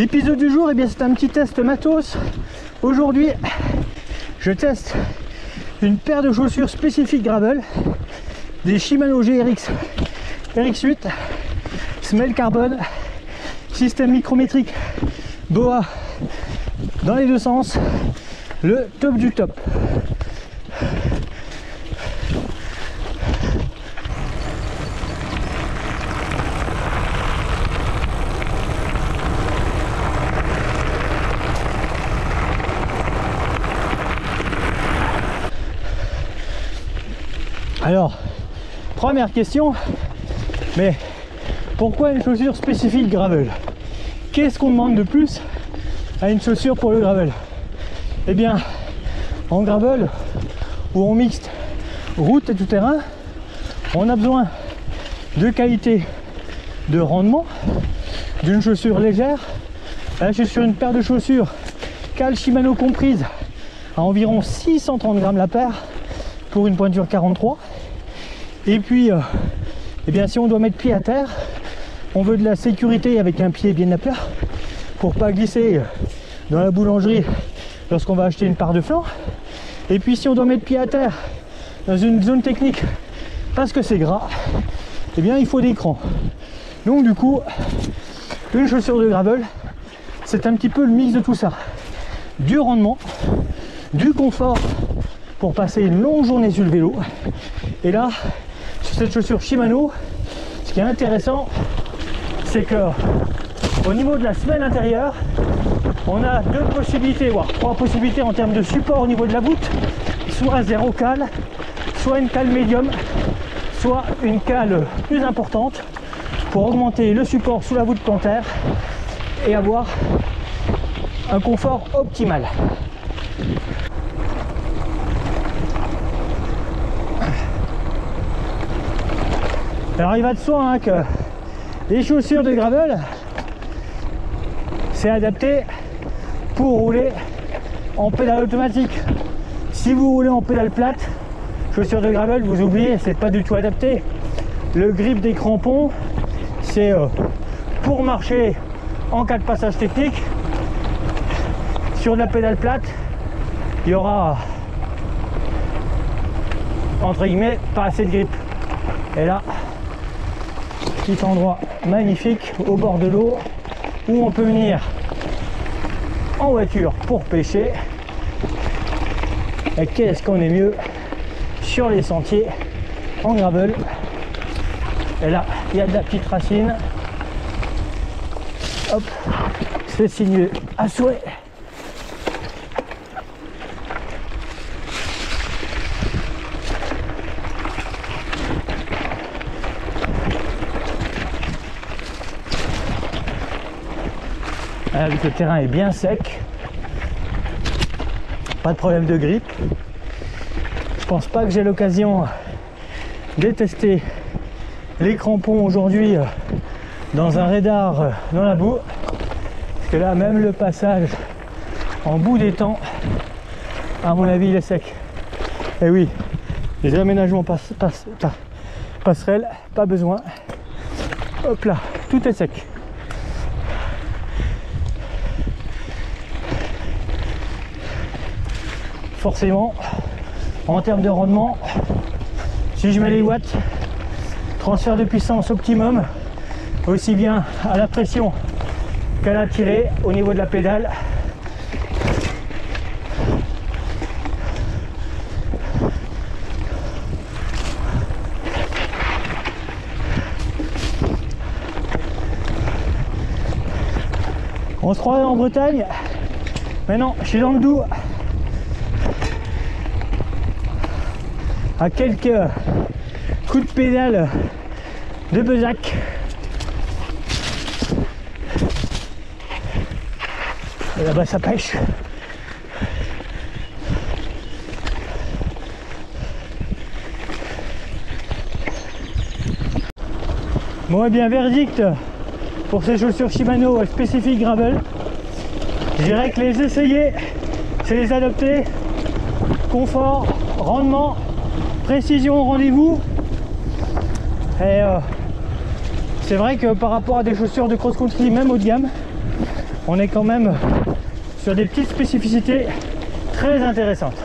L'épisode du jour, eh bien, c'est un petit test matos. Aujourd'hui, je teste une paire de chaussures spécifiques gravel, des Shimano GRX RX8 semelle carbone, système micrométrique BOA dans les deux sens, le top du top. Alors, première question, mais pourquoi une chaussure spécifique gravel? Qu'est-ce qu'on demande de plus à une chaussure pour le gravel? Eh bien, en gravel ou en mixte, route et tout terrain, on a besoin de qualité de rendement, d'une chaussure légère. Là, je suis sur une paire de chaussures Cal Shimano comprise à environ 630 grammes la paire pour une pointure 43. Et puis, eh bien, si on doit mettre pied à terre, on veut de la sécurité avec un pied bien à plat pour pas glisser dans la boulangerie lorsqu'on va acheter une part de flan. Et puis si on doit mettre pied à terre dans une zone technique parce que c'est gras, eh bien il faut des crans. Donc du coup, une chaussure de gravel, c'est un petit peu le mix de tout ça. Du rendement, du confort pour passer une longue journée sur le vélo. Et là, sur cette chaussure Shimano, ce qui est intéressant, c'est que au niveau de la semelle intérieure, on a deux possibilités, voire trois possibilités en termes de support au niveau de la voûte, soit zéro cale, soit une cale médium, soit une cale plus importante pour augmenter le support sous la voûte plantaire et avoir un confort optimal. Alors il va de soi hein, que les chaussures de gravel, c'est adapté pour rouler en pédale automatique. Si vous roulez en pédale plate, chaussures de gravel, vous oubliez, c'est pas du tout adapté. Le grip des crampons, c'est pour marcher en cas de passage technique. Sur de la pédale plate, il y aura entre guillemets pas assez de grip. Et là, petit endroit magnifique au bord de l'eau où on peut venir en voiture pour pêcher. Et qu'est-ce qu'on est mieux sur les sentiers en gravel. Et là, il y a de la petite racine. Hop, c'est signé à souhait. Avec le terrain est bien sec, pas de problème de grippe. Je pense pas que j'ai l'occasion de tester les crampons aujourd'hui dans un radar dans la boue, parce que là même le passage en bout des temps, à mon avis il est sec. Et oui, les aménagements passerelles, pas besoin. Hop là, tout est sec. Forcément, en termes de rendement, si je mets les watts, transfert de puissance optimum, aussi bien à la pression qu'à la tirée au niveau de la pédale. On se croirait en Bretagne, mais non, je suis dans le Doubs. À quelques coups de pédale de Bezac. Et là-bas ça pêche. Bon et bien verdict pour ces chaussures Shimano spécifiques gravel. Je dirais que les essayer, c'est les adopter. Confort, rendement, précision au rendez-vous. Et c'est vrai que par rapport à des chaussures de cross-country même haut de gamme, on est quand même sur des petites spécificités très intéressantes.